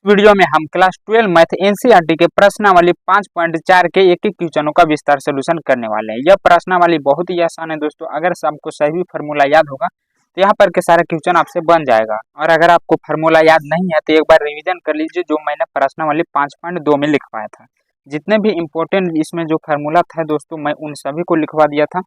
Video में हम class 12 math NCERT के प्रश्नावली 5.4 के एक एक क्वेश्चनों का विस्तार सोल्यूशन करने वाले हैं। यह प्रश्नावली बहुत ही आसान है दोस्तों। अगर आपको सही फार्मूला याद होगा तो यहाँ पर के सारे क्वेश्चन आपसे बन जाएगा। और अगर आपको फार्मूला याद नहीं है तो एक बार रिवीजन कर लीजिए जो मैंने प्रश्नावली 5.2 में लिखवाया था। जितने भी इम्पोर्टेंट इसमें जो फार्मूला था दोस्तों मैं उन सभी को लिखवा दिया था।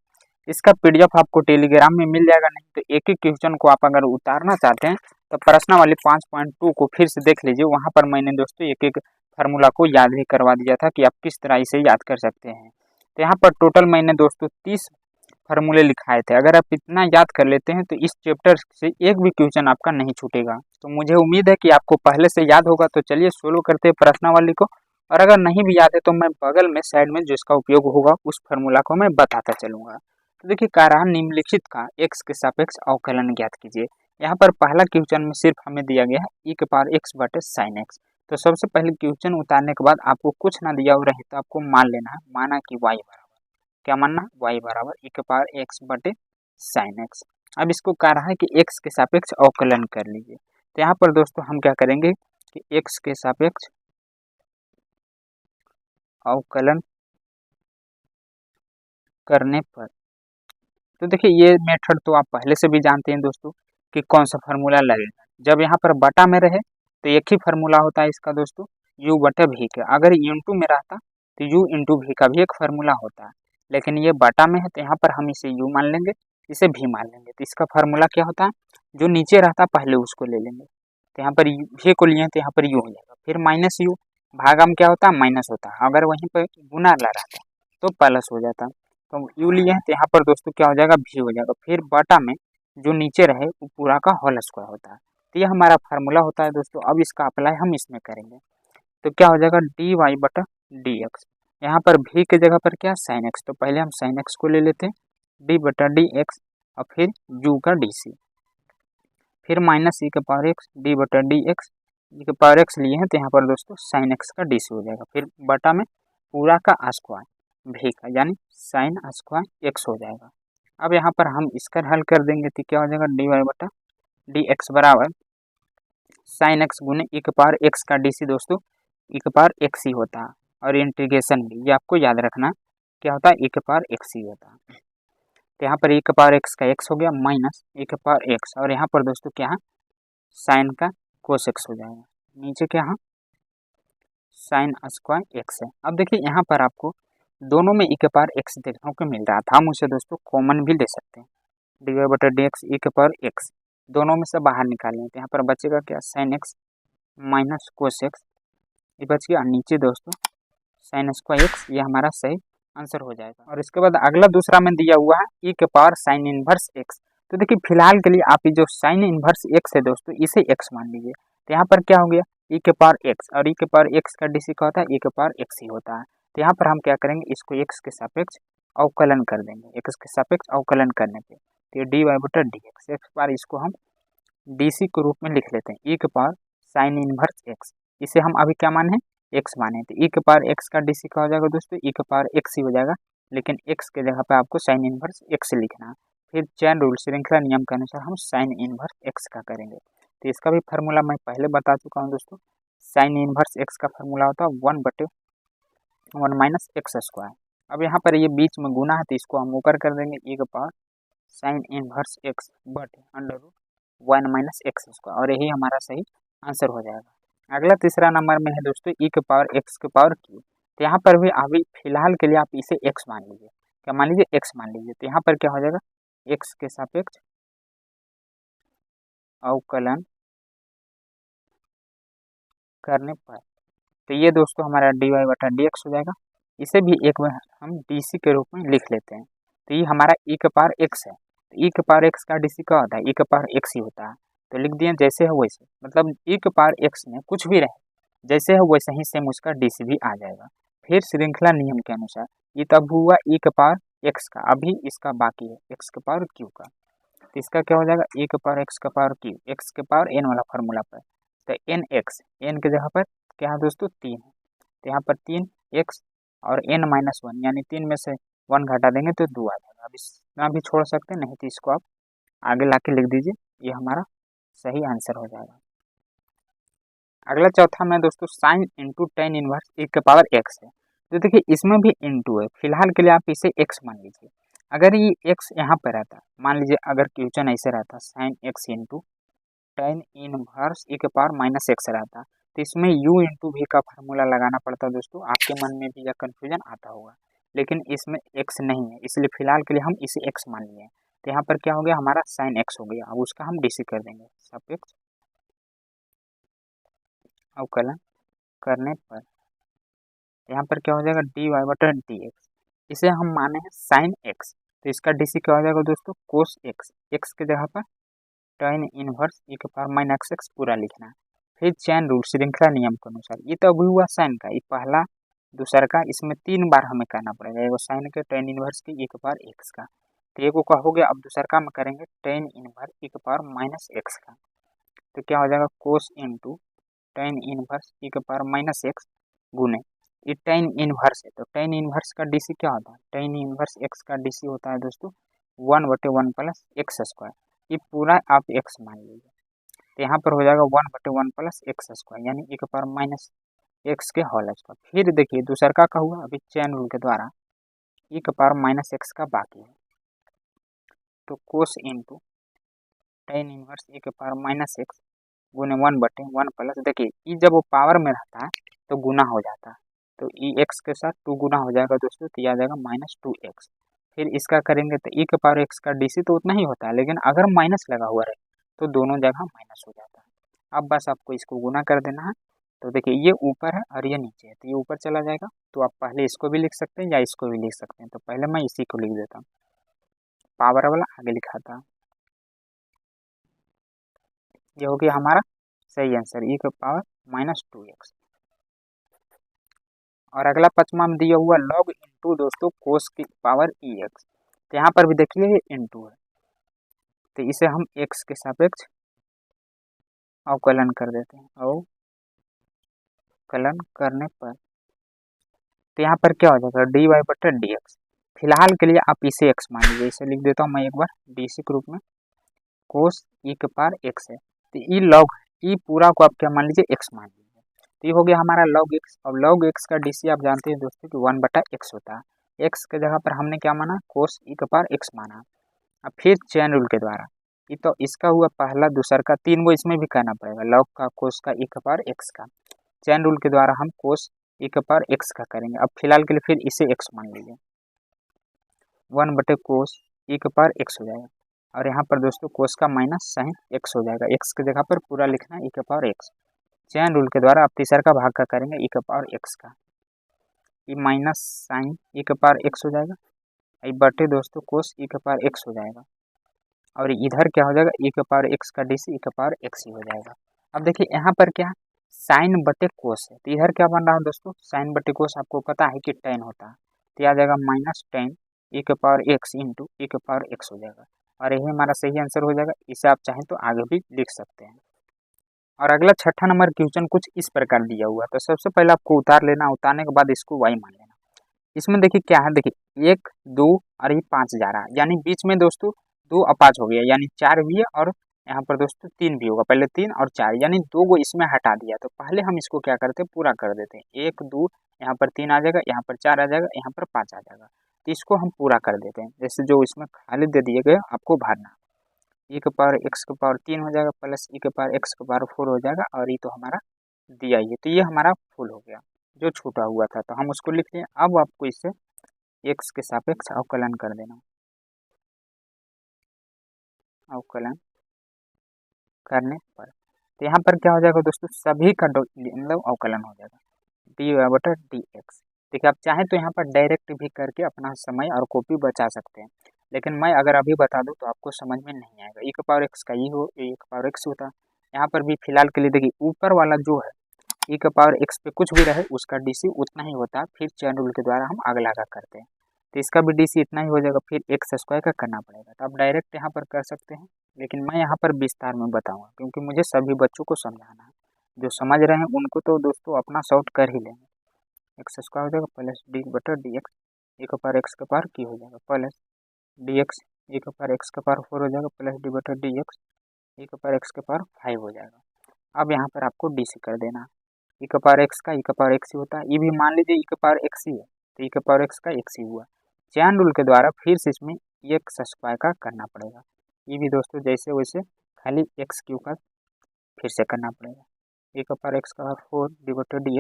इसका पीडीएफ आपको टेलीग्राम में मिल जाएगा। नहीं तो एक एक क्वेश्चन को आप अगर उतारना चाहते हैं तो प्रश्नावली 5.2 को फिर से देख लीजिए। वहाँ पर मैंने दोस्तों एक एक फार्मूला को याद भी करवा दिया था कि आप किस तरह इसे याद कर सकते हैं। तो यहाँ पर टोटल मैंने दोस्तों 30 फार्मूले लिखाए थे। अगर आप इतना याद कर लेते हैं तो इस चैप्टर से एक भी क्वेश्चन आपका नहीं छूटेगा। तो मुझे उम्मीद है कि आपको पहले से याद होगा। तो चलिए सोल्व करते हैं प्रश्नावली को। और अगर नहीं भी याद है तो मैं बगल में साइड में जिसका उपयोग होगा उस फार्मूला को मैं बताता चलूँगा। तो देखिए कह रहा निम्नलिखित का x के सापेक्ष अवकलन ज्ञात कीजिए। यहाँ पर पहला क्वेश्चन में सिर्फ हमें दिया गया है e के पावर x बटे साइन x। तो सबसे पहले क्वेश्चन उतारने के बाद आपको कुछ ना दिया हुआ रहे तो आपको मान लेना है, माना कि y बराबर क्या मानना, y बराबर e के पावर x बटे साइन x। अब इसको कह रहा है कि x के सापेक्ष अवकलन कर लीजिए। तो यहाँ पर दोस्तों हम क्या करेंगे कि x के सापेक्ष अवकलन करने पर, तो देखिए ये मेथड तो आप पहले से भी जानते हैं दोस्तों कि कौन सा फार्मूला लगेगा। जब यहाँ पर बटा में रहे तो एक ही फार्मूला होता है इसका दोस्तों, u बटे v का। अगर इंटू में रहता तो u इंटू v का भी एक फार्मूला होता है। लेकिन ये बटा में है तो यहाँ पर हम इसे u मान लेंगे, इसे v मान लेंगे। तो इसका फार्मूला क्या होता है, जो नीचे रहता पहले उसको ले लेंगे। तो यहाँ पर v को लिए तो यहाँ पर u हो जाएगा, फिर माइनस u, भागा में क्या होता है माइनस होता है। अगर वहीं पर गुना ला रहता तो प्लस हो जाता। तो u लिए हैं तो यहाँ पर दोस्तों क्या हो जाएगा, v हो जाएगा। फिर बटा में जो नीचे रहे वो पूरा का होल स्क्वायर होता है। तो ये हमारा फार्मूला होता है दोस्तों। अब इसका अप्लाई हम इसमें करेंगे तो क्या हो जाएगा, डी वाई बटा डी एक्स। यहाँ पर v के जगह पर क्या साइन एक्स, तो पहले हम साइन एक्स को ले लेते हैं, डी बटा डी एक्स और फिर u का डी सी, फिर माइनस ई के पावर एक्स डी बटा डी एक्स, ई के पावर एक्स लिए हैं तो यहाँ पर दोस्तों साइन एक्स का डी सी हो जाएगा। फिर बटा में पूरा का स्क्वायर v का यानी साइन स्क्वायर एक्स हो जाएगा। अब यहाँ पर हम इसका हल कर देंगे तो क्या हो जाएगा, डी वाई बटा डी एक्स बराबर साइन एक्स गुने ई के पावर एक्स का डी सी दोस्तों ई के पावर एक्स ही होता है। और इंटीग्रेशन भी ये आपको याद रखना क्या होता है, ई के पावर एक्स ही होता है। तो यहाँ पर ई के पावर एक्स का एक्स हो गया माइनस ई के पावर एक्स, और यहाँ पर दोस्तों क्या है साइन का कोस एक्स हो जाएगा, नीचे क्या है साइन स्क्वायर एक्स है। अब देखिए यहाँ पर आपको दोनों में ई के पावर एक्स देखने को मिल रहा था, हम उसे दोस्तों कॉमन भी ले सकते हैं। डी वाई बटा डी एक्स ई के पावर एक्स दोनों में से बाहर निकालें तो यहाँ पर बचेगा क्या sine x minus cos x, ये बच गया। नीचे दोस्तों साइन स्क्वायर एक्स, ये हमारा सही आंसर हो जाएगा। और इसके बाद अगला दूसरा में दिया हुआ है ई के पावर साइन इनवर्स एक्स। तो देखिए फिलहाल के लिए आप ये जो साइन इनवर्स एक्स है दोस्तों इसे एक्स मान लीजिए। तो यहाँ पर क्या हो गया ई के पावर एक्स, और ई के पावर एक्स का डीसी का होता है ई के पावर एक्स ही होता है। तो यहाँ पर हम क्या करेंगे, इसको एक्स के सापेक्ष अवकलन कर देंगे। एक्स के सापेक्ष अवकलन करने पे तो ये डी वाई बटा डी एक्स, एक बार इसको हम डी सी के रूप में लिख लेते हैं ई के पावर साइन इनवर्स एक्स। इसे हम अभी क्या माने एक्स माने, तो ई के पावर एक्स का डी सी का हो जाएगा दोस्तों ई के पावर एक्स ही हो जाएगा। लेकिन एक्स के जगह पे आपको साइन इनवर्स एक्स लिखना है। फिर चैन रूल श्रृंखला नियम के अनुसार हम साइन इनवर्स एक्स का करेंगे। तो इसका भी फार्मूला मैं पहले बता चुका हूँ दोस्तों। साइन इनवर्स एक्स का फार्मूला होता है 1/1 माइनस एक्स स्क्वायर। अब यहाँ पर ये बीच में गुना है तो इसको हम ऊपर कर देंगे ई के पावर साइन इनवर्स एक्स बटे under root 1 minus x square, और यही हमारा सही आंसर हो जाएगा। अगला तीसरा नंबर में है दोस्तों ई के पावर एक्स के पावर क्यू। तो यहाँ पर भी अभी फिलहाल के लिए आप इसे एक्स मान लीजिए, क्या मान लीजिए एक्स मान लीजिए। तो यहाँ पर क्या हो जाएगा एक्स के सापेक्ष अवकलन करने पर, तो ये दोस्तों हमारा डी वाई बटा डी एक्स हो जाएगा। इसे भी एक बार हम डी सी के रूप में लिख लेते हैं। तो ये हमारा ई के पावर एक्स है, तो ई के पावर एक्स का डी सी क्या होता है ई के पावर एक्स ही होता है। तो लिख दिए जैसे है वैसे, मतलब ई के पावर एक्स में कुछ भी रहे जैसे है वैसे ही सेम उसका डी सी भी आ जाएगा। फिर श्रृंखला नियम के अनुसार ये तब हुआ ई के पावर एक्स का, अभी इसका बाकी है एक्स के पावर क्यू का। तो इसका क्या हो जाएगा ई के पावर एक्स का पावर क्यू, एक्स के पावर एन वाला फार्मूला पर। तो एन एक्स, एन के जगह पर क्या है दोस्तों 3 है, तो यहाँ पर 3 एक्स और एन माइनस 1 यानी 3 में से 1 घटा देंगे तो 2 आ जाएगा। अब इतना भी छोड़ सकते हैं, नहीं तो इसको आप आगे ला के लिख दीजिए, ये हमारा सही आंसर हो जाएगा। अगला चौथा में दोस्तों sine into tan inverse e के पावर x है। तो देखिए इसमें भी इंटू है, फिलहाल के लिए आप इसे x मान लीजिए। अगर ये x यहाँ पर रहता, मान लीजिए अगर क्वेश्चन ऐसे रहता sine x into tan inverse e के पावर माइनस x रहता, तो इसमें u इंटू v का फार्मूला लगाना पड़ता दोस्तों। आपके मन में भी यह कन्फ्यूजन आता होगा, लेकिन इसमें x नहीं है, इसलिए फिलहाल के लिए हम इसे x मान लिए। तो यहाँ पर क्या हो गया, हमारा साइन x हो गया। अब उसका हम डीसी कर देंगे, सापेक्ष अवकलन करने पर यहाँ पर क्या हो जाएगा, डी वाई बटा डी एक्स। इसे हम माने हैं साइन एक्स, तो इसका डीसी क्या हो जाएगा दोस्तों, कोस एक्स। एक्स के जगह पर tan इनवर्स e के पावर माइनस एक्स पूरा लिखना है। फिर चैन रूल श्रृंखला नियम के अनुसार, ये तो अभी हुआ साइन का, ये पहला दूसरा का, इसमें 3 बार हमें करना पड़ेगा। एगो साइन के tan इनवर्स के e के पावर एक्स का, तो एगो का हो गया। अब दूसरा का में करेंगे tan इनवर्स e के पावर माइनस एक्स का, तो क्या हो जाएगा कोस इंटू tan इनवर्स e के पावर माइनस एक्स गुने ये tan इनवर्स है, तो tan इनवर्स का डीसी क्या होता है, tan इनवर्स x का डीसी होता है दोस्तों 1/1 प्लस एक्स स्क्वायर। ये पूरा आप x मान लीजिए, तो यहाँ पर हो जाएगा 1/1 प्लस एक्स स्क्वायर, यानी e के पावर माइनस एक्स के होल स्क्वायर। फिर देखिए दूसरा का हुआ, अभी चैन रूल के द्वारा e के पावर माइनस एक्स का बाकी है, तो कोस इंटू tan इनवर्स e के पावर माइनस एक्स गुने 1/1 प्लस, देखिए ई जब वो पावर में रहता है तो गुना हो जाता है, तो ई एक्स के साथ 2 गुना हो जाएगा दोस्तों, तो आ जाएगा -2x। फिर इसका करेंगे तो ई के पावर एक्स का डीसी तो उतना ही होता है, लेकिन अगर माइनस लगा हुआ रहे तो दोनों जगह माइनस हो जाता है। अब बस आपको इसको गुना कर देना है। तो देखिए ये ऊपर है और ये नीचे है, तो ये ऊपर चला जाएगा। तो आप पहले इसको भी लिख सकते हैं या इसको भी लिख सकते हैं, तो पहले मैं इसी को लिख देता हूँ, पावर वाला आगे लिखा था। ये हो गया हमारा सही आंसर, ई के पावर -2x। और अगला पचमा में दिया हुआ लॉग इंटू दोस्तों कोस की पावर ई एक्स, तो यहाँ पर भी देखिए ये इंटू है, तो इसे हम एक्स के सापेक्ष अवकलन कर देते हैं। अवकलन करने पर तो यहाँ पर क्या हो जाएगा, डी वाई बटा डी एक्स। फिलहाल के लिए आप इसे एक्स मान लीजिए, इसे लिख देता हूँ मैं एक बार डी सी के रूप में, कोस ई के पावर एक्स है, तो ई लॉग ई पूरा को आप क्या मान लीजिए एक्स मान लीजिए। तो ये हो गया हमारा log x। अब log x का डीसी आप जानते हैं दोस्तों कि 1/x होता है। x के जगह पर हमने क्या माना, कोस ई के पावर x माना। अब फिर चैन रूल के द्वारा ये तो इसका हुआ पहला दूसरा का, 3 गो इसमें भी करना पड़ेगा, log का कोस का ई के पावर x का। चैन रूल के द्वारा हम कोस ई के पावर x का करेंगे। अब फिलहाल के लिए फिर इसे x मान लीजिए, 1/कोस ई के पावर x हो जाएगा। और यहाँ पर दोस्तों कोस का माइनस साइन x हो जाएगा, x के जगह पर पूरा लिखना है ई के पावर x। चैन रूल के द्वारा आप तीसरा का भाग का करेंगे ई के पावर एक्स का, ये माइनस साइन ई के पावर एक्स हो जाएगा, ये बटे दोस्तों कोस ई के पावर एक्स हो जाएगा। और इधर क्या हो जाएगा, ई के पावर एक्स का डीसी ई के पावर एक्स ही हो जाएगा। अब देखिए यहाँ पर क्या साइन बटे कोस है, तो इधर क्या बन रहा है दोस्तों, साइन बटे कोस आपको पता है कि टेन होता है, तो आ जाएगा -10 ई के पावर एक्स इंटू ई के पावर एक्स हो जाएगा। और यही हमारा सही आंसर हो जाएगा। इसे आप चाहें तो आगे भी लिख सकते हैं। और अगला छठा नंबर क्वेश्चन कुछ इस प्रकार दिया हुआ है, तो सबसे पहले आपको उतार लेना, उतारने के बाद इसको y मान लेना। इसमें देखिए क्या है, देखिए 1 2 और ये 5 जा रहा है, यानी बीच में दोस्तों 2 और 5 हो गया, यानी 4 भी है और यहाँ पर दोस्तों 3 भी होगा। पहले 3 और 4, यानी 2 को इसमें हटा दिया, तो पहले हम इसको क्या करते हैं, पूरा कर देते हैं। 1 2 यहाँ पर 3 आ जाएगा, यहाँ पर 4 आ जाएगा, यहाँ पर 5 आ जाएगा, तो इसको हम पूरा कर देते हैं। जैसे जो इसमें खाली दे दिए गए आपको भरना, ई के पावर एक्स के पावर 3 हो जाएगा प्लस ई के पावर एक्स के पावर 4 हो जाएगा, और ये तो हमारा दिया ही है, तो ये हमारा फुल हो गया। जो छूटा हुआ था तो हम उसको लिख लिए। अब आपको इसे एक्स के सापेक्ष अवकलन कर देना, अवकलन करने पर तो यहाँ पर क्या हो जाएगा दोस्तों, सभी का मतलब अवकलन हो जाएगा, डी वाई बटा डी एक्स। देखिए आप चाहें तो यहाँ पर डायरेक्ट भी करके अपना समय और कॉपी बचा सकते हैं, लेकिन मैं अगर अभी बता दूं तो आपको समझ में नहीं आएगा। ई के पावर एक्स का ई हो, ए के पावर एक्स होता है। यहाँ पर भी फिलहाल के लिए देखिए ऊपर वाला जो है ई के पावर एक्स पे कुछ भी रहे उसका डीसी उतना ही होता है। फिर चैन रूल के द्वारा हम अगला का करते हैं, तो इसका भी डीसी इतना ही हो जाएगा, फिर एक्स स्क्वायर का करना पड़ेगा। तो आप डायरेक्ट यहाँ पर कर सकते हैं, लेकिन मैं यहाँ पर विस्तार में बताऊँगा क्योंकि मुझे सभी बच्चों को समझाना है। जो समझ रहे हैं उनको तो दोस्तों अपना सॉर्ट कर ही लेंगे। एक्स स्क्वायर हो जाएगा प्लस डी बटा डी एक्स, ए के पावर एक्स के पावर की हो जाएगा प्लस डी एक्स ए के पावर एक्स के पावर 4 हो जाएगा प्लस डी बटा डी एक्स ए के पावर एक्स के पावर 5 हो जाएगा। अब यहाँ पर आपको डी सी कर देना। ई का पावर एक्स का ई का पावर एक्स ही होता है, ये भी मान लीजिए ई का पावर एक्स ही है, तो ई का पावर एक्स का एक्स ही हुआ। चैन रूल के द्वारा फिर से इसमें एक्स स्क्वायर का करना पड़ेगा। ये भी दोस्तों जैसे वैसे खाली एक्स क्यू का फिर से करना पड़ेगा। ए का पावर एक्स का पावर 4 डिवाइडेड डी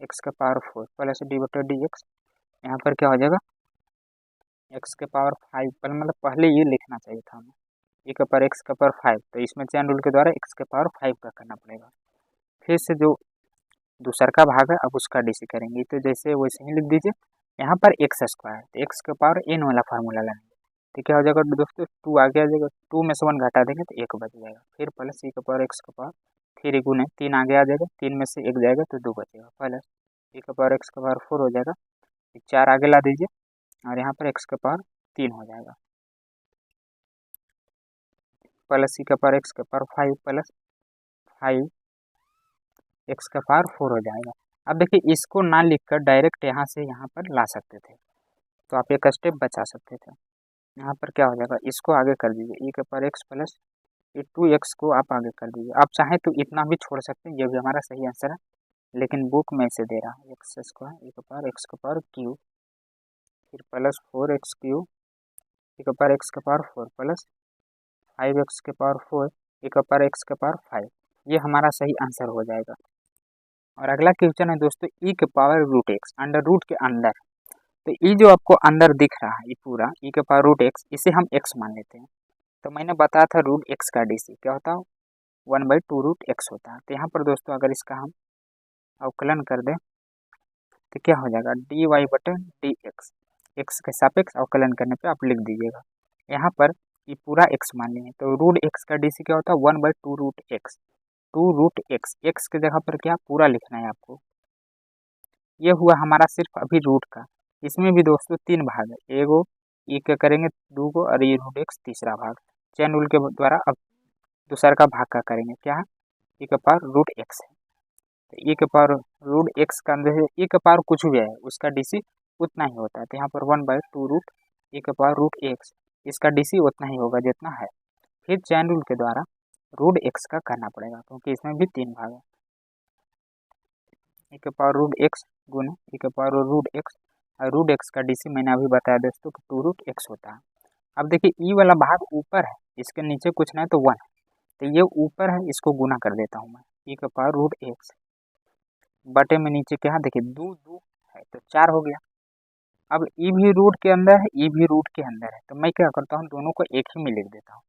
एक्स का power 4 plus divided D x, यहाँ पर क्या हो जाएगा एक्स के पावर 5, मतलब पहले ये लिखना चाहिए था हमें ए का पावर एक्स का पावर 5, तो इसमें चैन रूल के द्वारा एक्स के पावर 5 का करना पड़ेगा। फिर से जो दूसरा का भाग है अब उसका डीसी करेंगे, तो जैसे वैसे ही लिख दीजिए। यहाँ पर एक्स स्क्वायर, तो एक्स के पावर एन वाला फार्मूला लगाएंगे, तो क्या हो जाएगा दोस्तों 2 आगे आ जाएगा, 2 में से 1 घटा देंगे तो 1 बच जाएगा। फिर प्लस ई का पावर एक्स का पावर 3 गुने 3 आगे आ जाएगा, 3 में से 1 जाएगा तो 2 बचेगा, प्लस ई का पावर एक्स का पावर 4 हो जाएगा, 4 आगे ला दीजिए और यहाँ पर एक्स का पावर 3 हो जाएगा, प्लस ई का पावर एक्स का पावर 5 प्लस 5 एक्स का पावर 4 हो जाएगा। अब देखिए इसको ना लिखकर डायरेक्ट यहाँ से यहाँ पर ला सकते थे, तो आप एक स्टेप बचा सकते थे। यहाँ पर क्या हो जाएगा, इसको आगे कर दीजिए, ई के पावर एक्स प्लस ये 2x को आप आगे कर दीजिए। आप चाहें तो इतना भी छोड़ सकते हैं, ये भी हमारा सही आंसर है, लेकिन बुक में से दे रहा है एक्स स्क्वायर ई के पावर एक्स का पावर क्यू, फिर प्लस 4x क्यू ई के पावर एक्स का पावर 4 प्लस 5x के पावर 4 ई के पावर एक्स का पावर 5, ये हमारा सही आंसर हो जाएगा। और अगला क्वेश्चन है दोस्तों ई के power root x under root के अंदर, तो ई जो आपको अंदर दिख रहा है ये पूरा ई के पावर रूट एक्स, इसे हम एक्स मान लेते हैं। तो मैंने बताया था रूट एक्स का डीसी क्या होता है 1/2 रूट एक्स होता है। तो यहाँ पर दोस्तों अगर इसका हम अवकलन कर दें तो क्या हो जाएगा डी वाई बटन डी एक्स, एक्स के सापेक्ष अवकलन करने पे आप लिख दीजिएगा। यहाँ पर ये पूरा एक्स मान लेंगे, तो रूट एक्स का डीसी क्या होता है 1/2 root x, 2 root x, X के जगह पर क्या पूरा लिखना है आपको। ये हुआ हमारा सिर्फ अभी रूट का, इसमें भी दोस्तों 3 भाग है, एगो ई के करेंगे 2 को और ये रूट एक्स तीसरा भाग। चैन रूल के द्वारा अब दूसरा का भाग का करेंगे, क्या है ई के पावर रूट एक्स है, तो ई के पावर रूट एक्स का अंदर ई के पावर कुछ भी है उसका डीसी उतना ही होता है, तो यहाँ पर 1/2 रूट ई के पावर रूट एक्स, इसका डीसी उतना ही होगा जितना है। फिर चैन रूल के द्वारा रूट एक्स का करना पड़ेगा क्योंकि इसमें भी 3 भाग है, ई के पावर रूट एक्स गुने ई के पावर रूट एक्स, और रूट एक्स का डीसी मैंने अभी बताया दोस्तों कि 2 रूट एक्स होता है। अब देखिए ई वाला भाग ऊपर है, इसके नीचे कुछ नहीं तो 1 है, तो ये ऊपर है, इसको गुना कर देता हूँ मैं, ई का पावर रूट एक्स बटे में नीचे क्या है देखिए 2 2 है तो 4 हो गया। अब ई भी रूट के अंदर है ई भी रूट के अंदर है, तो मैं क्या करता हूँ दोनों को एक ही में लिख देता हूँ,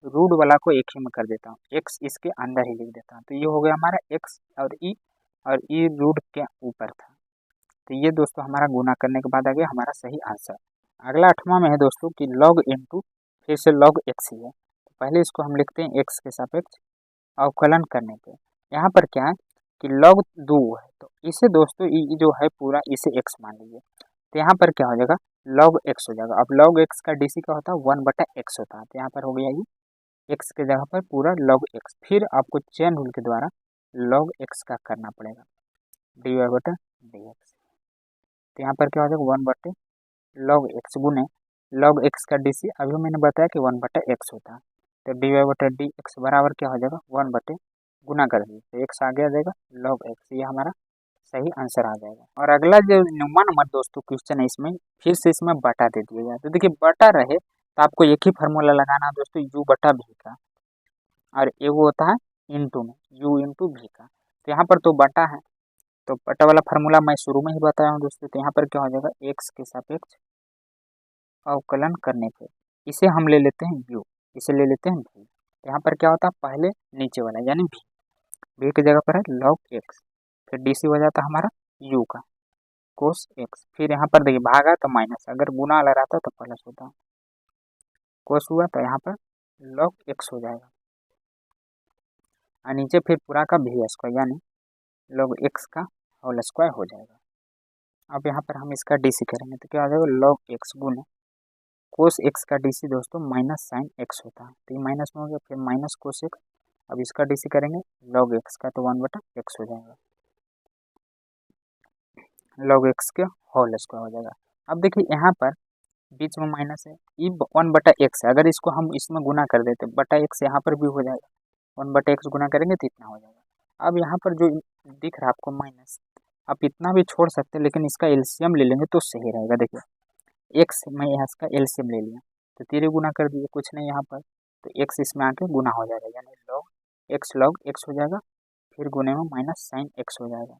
रूट वाला को एक ही में कर देता हूँ, एक्स इसके अंदर ही लिख देता हूँ, तो ये हो गया हमारा एक्स और ई रूट के ऊपर था। तो ये दोस्तों हमारा गुना करने के बाद आ गया हमारा सही आंसर। अगला 8वां में है दोस्तों कि लॉग इनटू फिर से लॉग एक्स ही है, तो पहले इसको हम लिखते हैं एक्स के सापेक्ष अवकलन करने पे। यहाँ पर क्या है कि लॉग 2 है, तो इसे दोस्तों ई जो है पूरा इसे एक्स मान लीजिए, तो यहाँ पर क्या हो जाएगा लॉग एक्स हो जाएगा। अब लॉग एक्स का डीसी क्या होता है 1/x होता है, तो यहाँ पर हो गया ये एक्स के जगह पर पूरा लॉग एक्स। फिर आपको चेन रूल के द्वारा लॉग एक्स का करना पड़ेगा dy/dx, तो यहाँ पर क्या हो जाएगा 1/log x गुने log x का डीसी अभी मैंने बताया कि 1/x होता है, तो dy/dx बराबर क्या हो जाएगा 1/ गुना कर दीजिए, तो x आ गया जाएगा log x, ये हमारा सही आंसर आ जाएगा। और अगला जो 9वां नंबर दोस्तों क्वेश्चन है, इसमें फिर से इसमें बटा दे दिया जाए, तो देखिए बटा रहे तो आपको एक ही फार्मूला लगाना है दोस्तों u/v का, और एगो होता है इंटू में u/v का, तो यहाँ पर तो बटा है, तो बटा वाला फार्मूला मैं शुरू में ही बताया हूँ दोस्तों, तो यहाँ पर क्या हो जाएगा एक्स के सापेक्ष अवकलन करने पे इसे हम ले लेते हैं u, इसे ले लेते हैं v, तो यहाँ पर क्या होता है पहले नीचे वाला यानी v की जगह पर है log x, फिर डीसी हो जाता है हमारा u का कोस x, फिर यहाँ पर देखिए भागा तो माइनस, अगर गुना वाला रहता तो प्लस होता, कोस हुआ तो यहाँ पर log x हो जाएगा, और नीचे फिर पूरा का v स्क्वायर यानी log x का होल स्क्वायर हो जाएगा। अब यहाँ पर हम इसका डीसी करेंगे तो क्या हो जाएगा log x गुने कोस x का डीसी दोस्तों माइनस साइन x होता है, तो ये माइनस में हो गया, फिर माइनस कोस x, अब इसका डीसी करेंगे log x का तो 1/x हो जाएगा, log x के होल स्क्वायर हो जाएगा। अब देखिए यहाँ पर बीच में माइनस है, ये 1/x है, अगर इसको हम इसमें गुना कर देते बटा x यहाँ पर भी हो जाएगा, 1/x गुना करेंगे तो इतना हो जाएगा, अब यहाँ पर जो दिख रहा है आपको माइनस, आप इतना भी छोड़ सकते हैं, लेकिन इसका एलसीएम ले लेंगे तो सही रहेगा। देखिए एक्स मैं यहाँ इसका एलसीएम ले लिया तो 3 गुना कर दिए, कुछ नहीं यहाँ पर, तो एक्स इसमें आके गुना हो जाएगा, यानी लॉग एक्स हो जाएगा, फिर गुने में माइनस साइन एक्स हो जाएगा,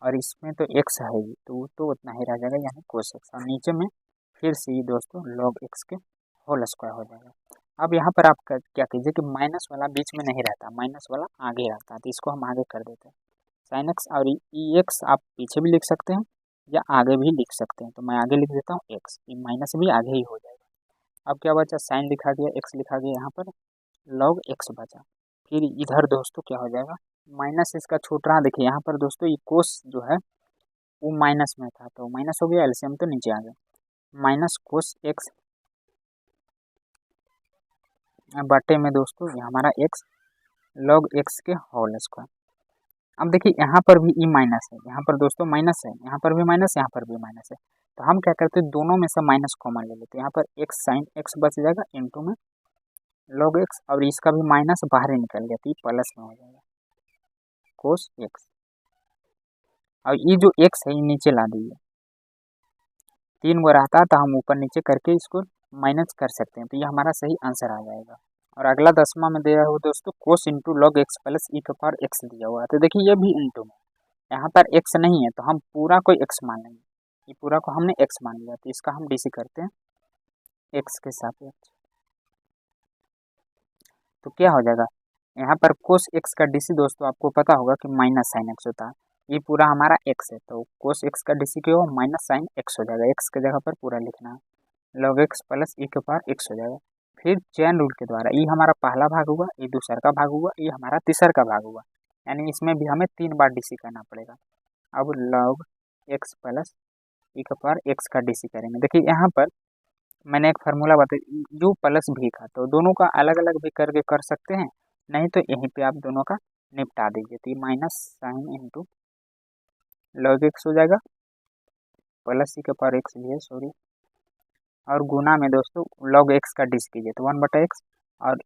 और इसमें तो एक्स है ही तो वो तो उतना ही रह जाएगा, यानी कोस एक्स, और नीचे में फिर से ये दोस्तों लॉग एक्स के होल स्क्वायर हो जाएगा। अब यहाँ पर आप क्या कीजिए कि माइनस वाला बीच में नहीं रहता, माइनस वाला आगे रहता है, तो इसको हम आगे कर देते हैं। साइन एक्स और ई एक्स आप पीछे भी लिख सकते हैं या आगे भी लिख सकते हैं, तो मैं आगे लिख देता हूँ एक्स, ये माइनस भी आगे ही हो जाएगा। अब क्या बचा, साइन लिखा गया, एक्स लिखा गया, यहाँ पर लॉग एक्स बचा। फिर इधर दोस्तों क्या हो जाएगा, माइनस इसका छूट रहा, देखिए यहाँ पर दोस्तों ये कोस जो है वो माइनस में था, तो माइनस हो गया, एलसीएम तो नीचे आ गया, माइनस कोस एक्स बटे में दोस्तों ये हमारा एक्स लॉग एक्स के होल स्क्वायर। अब देखिए यहाँ पर भी ई माइनस है, यहाँ पर दोस्तों माइनस है, यहाँ पर भी माइनस, यहाँ पर भी माइनस है, तो हम क्या करते हैं दोनों में से माइनस कॉमन ले लेते हैं, यहाँ पर एक्स साइन एक्स बच जाएगा इंटू में लॉग एक्स, और इसका भी माइनस बाहर ही निकल गया, तो ये प्लस में हो जाएगा कोस एक्स, और ये जो एक्स है ये नीचे ला दीजिए, 3 गो रहता है तो हम ऊपर नीचे करके इसको माइनस कर सकते हैं, तो ये हमारा सही आंसर आ जाएगा। और अगला 10वां में दिया हुआ दोस्तों कोस इंटू लॉग एक्स प्लस ई का पावर एक्स दिया हुआ है, तो देखिए ये भी इंटू में, यहाँ पर एक्स नहीं है तो हम पूरा को एक्स मान लेंगे, ये पूरा को हमने एक्स मान लिया, तो इसका हम डीसी करते हैं एक्स के सापेक्ष, तो क्या हो जाएगा, यहाँ पर कोस एक्स का डीसी दोस्तों आपको पता होगा कि माइनस साइन एक्स होता है, ये पूरा हमारा एक्स है, तो कोस एक्स का डीसी क्या होगा, माइनस साइन एक्स हो जाएगा, एक्स के जगह पर पूरा लिखना है, लॉग एक्स प्लस ई के पावर एक्स हो जाएगा। फिर चेन रूल के द्वारा ये हमारा पहला भाग हुआ, ये दूसरा का भाग हुआ, ये हमारा तीसरा का भाग हुआ, यानी इसमें भी हमें 3 बार डीसी करना पड़ेगा। अब लॉग एक्स प्लस ई का पावर एक्स का डीसी करेंगे, देखिए यहाँ पर मैंने एक फार्मूला बताया यू प्लस भी का, तो दोनों का अलग अलग भी करके कर सकते हैं, नहीं तो यहीं पे आप दोनों का निपटा दीजिए, तो ये minus sine into log x हो जाएगा प्लस ई का पावर एक्स भी है सॉरी, और गुना में दोस्तों लॉग एक्स का डीसी कीजिए तो 1/x, और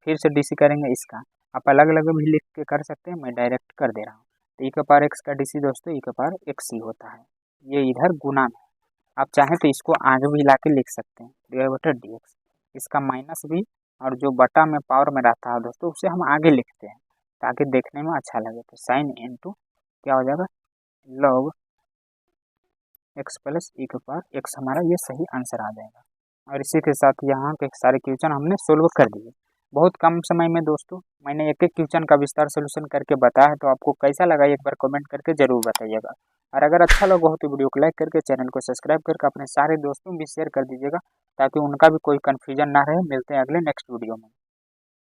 फिर से डीसी करेंगे इसका, आप अलग अलग भी लिख के कर सकते हैं, मैं डायरेक्ट कर दे रहा हूँ, तो ई का पावर एक्स का डीसी दोस्तों ई का पावर एक्स ही होता है, ये इधर गुना में, आप चाहें तो इसको आगे भी ला के लिख सकते हैं dy/dx, इसका माइनस भी और जो बटा में पावर में रहता है दोस्तों उसे हम आगे लिखते हैं ताकि देखने में अच्छा लगे, तो साइन इंटू क्या हो जाएगा लॉग एक्स प्लस ई के पावर एक्स, हमारा ये सही आंसर आ जाएगा। और इसी के साथ यहाँ के सारे क्वेश्चन हमने सोल्व कर दिए बहुत कम समय में दोस्तों, मैंने एक एक क्वेश्चन का विस्तार सोल्यूशन करके बताया है, तो आपको कैसा लगा एक बार कमेंट करके जरूर बताइएगा, और अगर अच्छा लगा हो तो वीडियो को लाइक करके चैनल को सब्सक्राइब करके अपने सारे दोस्तों भी शेयर कर दीजिएगा ताकि उनका भी कोई कन्फ्यूजन ना रहे। मिलते हैं अगले नेक्स्ट वीडियो में।